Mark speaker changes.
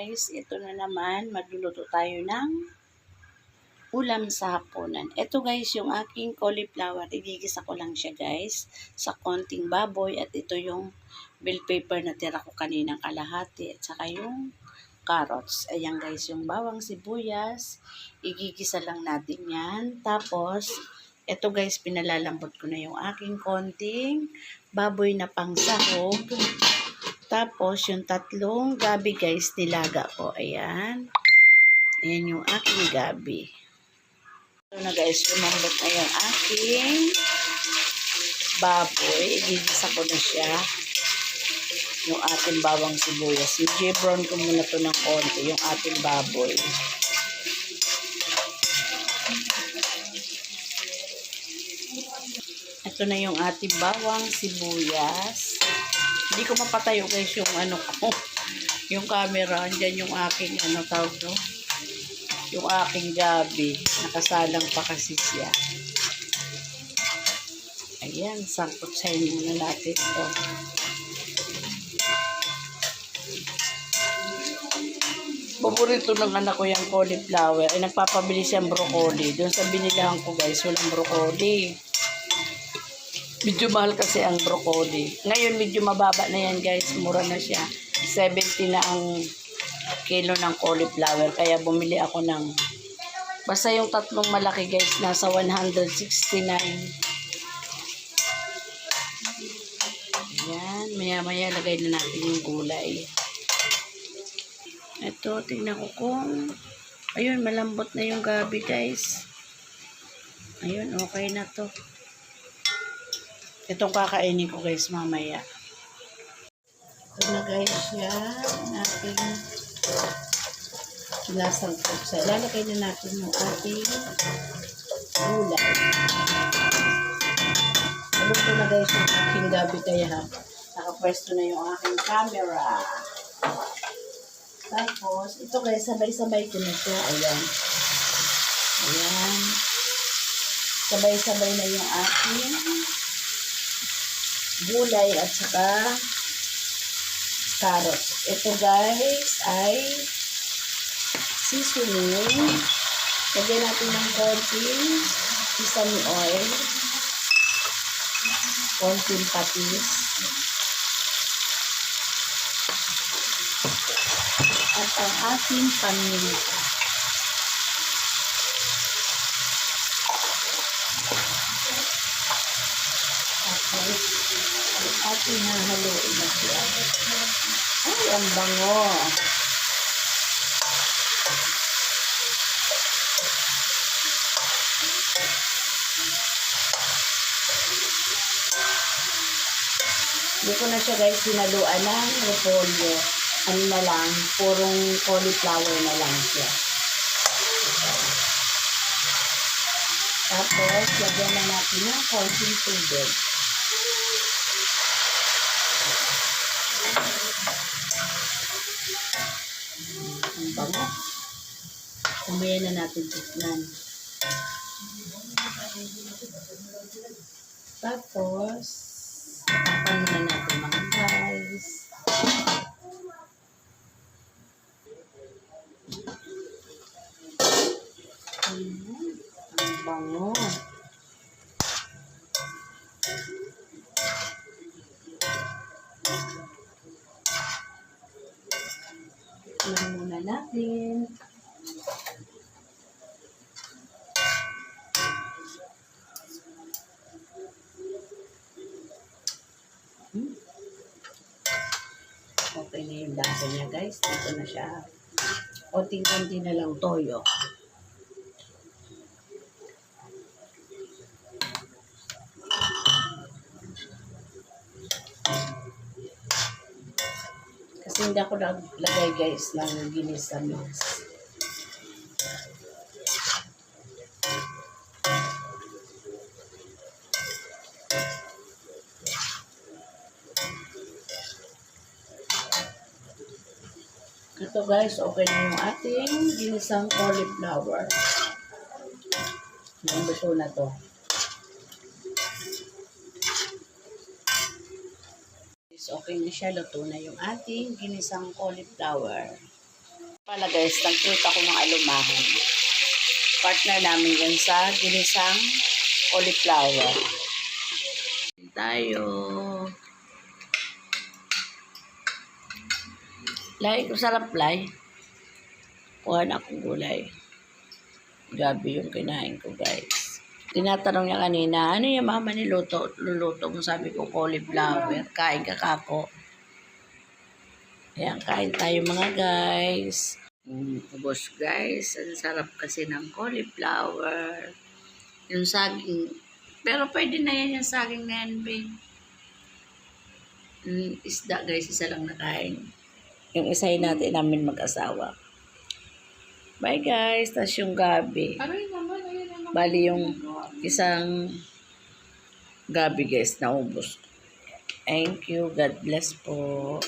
Speaker 1: guys, ito na naman, magluluto tayo ng ulam sa hapunan. Ito guys, yung aking cauliflower, igigisa ko lang siya guys, sa konting baboy. At ito yung bell pepper na tira ko kaninang kalahati. At saka yung carrots. Ayan guys, yung bawang sibuyas, igigisa lang natin yan. Tapos, ito guys, pinalalambot ko na yung aking konting baboy na pangsahog. Tapos, yung tatlong gabi guys, nilaga ko. Ayan. Ayan yung aking gabi. Ito na guys, lumambot na yung aking baboy. Igigisa ko na siya. Yung ating bawang sibuyas. I-brown ko muna to ng konti, yung ating baboy. Ito na yung ating bawang sibuyas. Hindi ko mapatayo guys yung ano ko. Yung camera, andyan yung aking tawag no? Yung aking gabi. Nakasalang pa kasi siya. Ayan, sangkot-sayin muna natin ito. Paborito ng anak ko yung cauliflower. Ay, nagpapabili siyang broccoli. Doon sa binilahan ko guys, walang broccoli. Medyo mahal kasi ang broccoli. Ngayon, medyo mababa na yan guys. Mura na siya. 70 na ang kilo ng cauliflower. Kaya bumili ako ng basta yung tatlong malaki guys. Nasa 169. Ayan. Maya-maya lagay na natin yung gulay. Ito, tingnan ko kung ayun, malambot na yung gabi guys. Ayun, okay na to. Itong kakainin ko guys mamaya. Ito na guys yan. Ating sinasangkot sa. Lalagay na natin yung ating gulay. Alam ko na guys yung aking gabi kaya nakapwesto na yung aking camera. Tapos, ito guys, sabay-sabay ko na siya. Ayan. Ayan. Sabay-sabay na yung aking gulay at saka carrots. Ito guys ay seasoning. Lagyan natin ng konting sesame oil. Konting patis. At ang ating paminta. Tapos, ang ating hahaluin na siya. Ay, ang bango. Hindi ko na siya guys sinaluan ng repolyo. Ano na lang, purong cauliflower na lang siya. Tapos, lagyan na natin ng konting tubig. Ang bango. Kumaya na natin tikman. Tapos, tapan na natin mga guys. Ang bango. Tignan muna natin. Okay na yung lasa niya guys. Dito na siya. Konting-konti na lang toyo. Kasi hindi ako naglagay guys ng ginis sa mix. Ito guys, okay na yung ating ginisang cauliflower. Yung luto na to. Okay na siya, luto na yung ating ginisang cauliflower. Pala guys, nag-treat ako ng alumahan. Partner namin yan sa ginisang cauliflower. Tayo. Lai ko sarap lai. Kuha na akong gulay. Gabi yung kinain ko guys. Tinatanong niya kanina, ano yung mama niluto? Luluto mo, sabi ko cauliflower. Kain ka kako. Ayan, kain tayo mga guys. Ubos guys, ang sarap kasi ng cauliflower. Yung saging, pero pwede na yan yung saging na yan, babe. Isda guys, isa lang nakain. Yung isahin natin namin mag-asawa. Bye guys, tas yung gabi. Bali yung isang gabi guys, naubos. Thank you, God bless po.